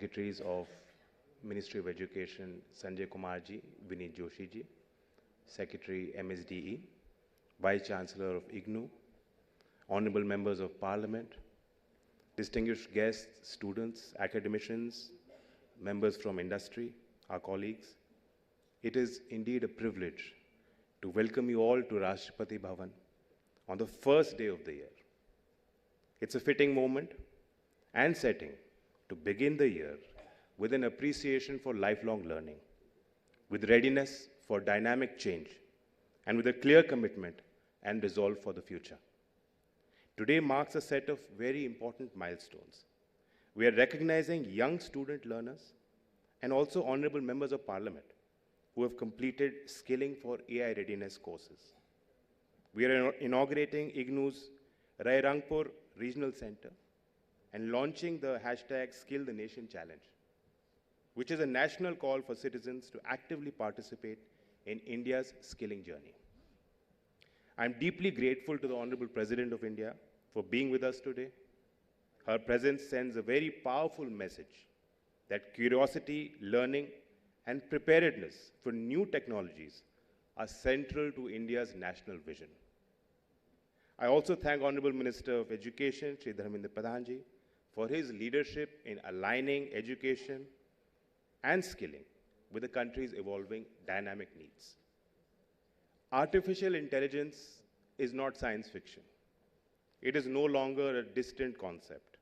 Secretaries of Ministry of Education, Sanjay Kumar ji, Vineet Joshi ji, Secretary MSDE, Vice Chancellor of IGNOU, Honorable Members of Parliament, distinguished guests, students, academicians, members from industry, our colleagues. It is indeed a privilege to welcome you all to Rashtrapati Bhavan on the first day of the year. It's a fitting moment and setting to begin the year with an appreciation for lifelong learning, with readiness for dynamic change, and with a clear commitment and resolve for the future. Today marks a set of very important milestones. We are recognizing young student learners and also honorable members of parliament who have completed skilling for AI readiness courses. We are inaugurating IGNOU's Rairangpur Regional Center and launching the hashtag Skill the Nation Challenge, which is a national call for citizens to actively participate in India's skilling journey. I'm deeply grateful to the Honorable President of India for being with us today. Her presence sends a very powerful message that curiosity, learning, and preparedness for new technologies are central to India's national vision. I also thank Honorable Minister of Education, Shri Dharmendra Pradhan ji, for his leadership in aligning education and skilling with the country's evolving dynamic needs. Artificial intelligence is not science fiction. It is no longer a distant concept.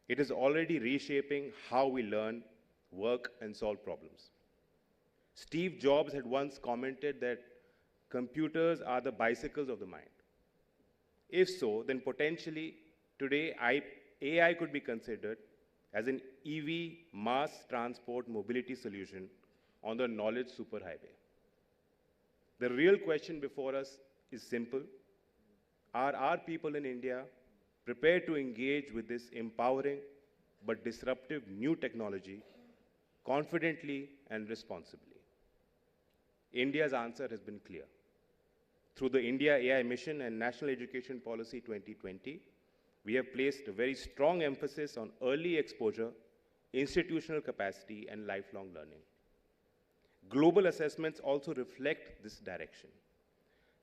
It is already reshaping how we learn, work, and solve problems. Steve Jobs had once commented that computers are the bicycles of the mind. If so, then potentially today AI could be considered as an EV mass transport mobility solution on the knowledge superhighway. The real question before us is simple. Are our people in India prepared to engage with this empowering but disruptive new technology confidently and responsibly? India's answer has been clear. Through the India AI Mission and National Education Policy 2020, we have placed a very strong emphasis on early exposure, institutional capacity, and lifelong learning. Global assessments also reflect this direction.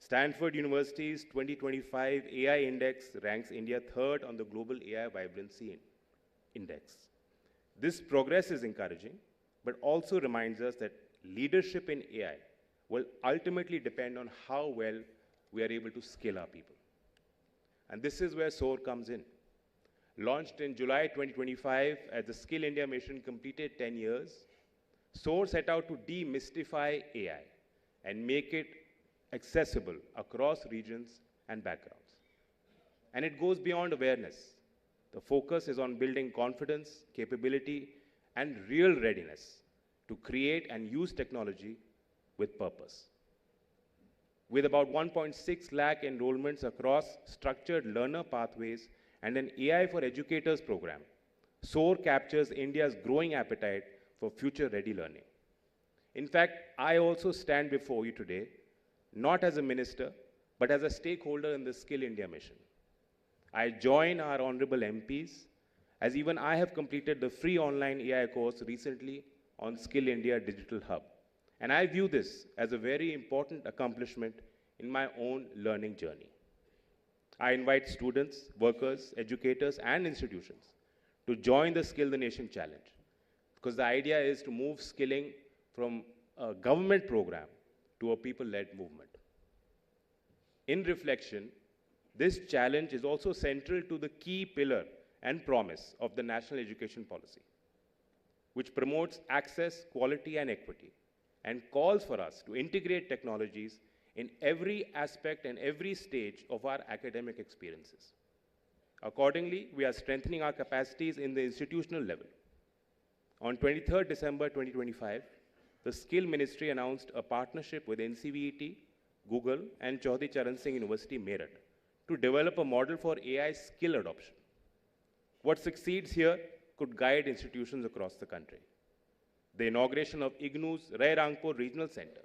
Stanford University's 2025 AI Index ranks India third on the Global AI Vibrancy Index. This progress is encouraging, but also reminds us that leadership in AI will ultimately depend on how well we are able to skill our people. And this is where SOAR comes in. Launched in July 2025 as the Skill India mission completed 10 years, SOAR set out to demystify AI and make it accessible across regions and backgrounds. And it goes beyond awareness. The focus is on building confidence, capability, and real readiness to create and use technology with purpose. With about 1.6 lakh enrollments across structured learner pathways and an AI for Educators program, SOAR captures India's growing appetite for future-ready learning. In fact, I also stand before you today not as a minister, but as a stakeholder in the Skill India mission. I join our honorable MPs, as even I have completed the free online AI course recently on Skill India Digital Hub. And I view this as a very important accomplishment in my own learning journey. I invite students, workers, educators, and institutions to join the Skill the Nation Challenge, because the idea is to move skilling from a government program to a people-led movement. In reflection, this challenge is also central to the key pillar and promise of the National Education Policy, which promotes access, quality, and equity, and calls for us to integrate technologies in every aspect and every stage of our academic experiences. Accordingly, we are strengthening our capacities in the institutional level. On 23rd December 2025, the Skill Ministry announced a partnership with NCVET, Google, and Chaudhry Charan Singh University, Meerut, to develop a model for AI skill adoption. What succeeds here could guide institutions across the country. The inauguration of IGNOU's Rairangpur Regional Center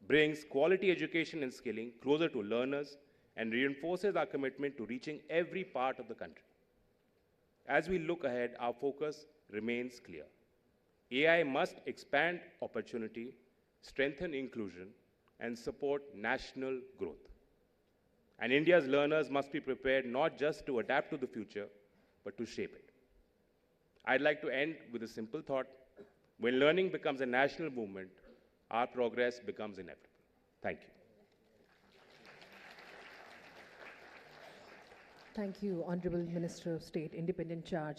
brings quality education and skilling closer to learners and reinforces our commitment to reaching every part of the country. As we look ahead, our focus remains clear. AI must expand opportunity, strengthen inclusion, and support national growth. And India's learners must be prepared not just to adapt to the future, but to shape it. I'd like to end with a simple thought. When learning becomes a national movement, our progress becomes inevitable. Thank you. Thank you, Honorable Minister of State, Independent Charge.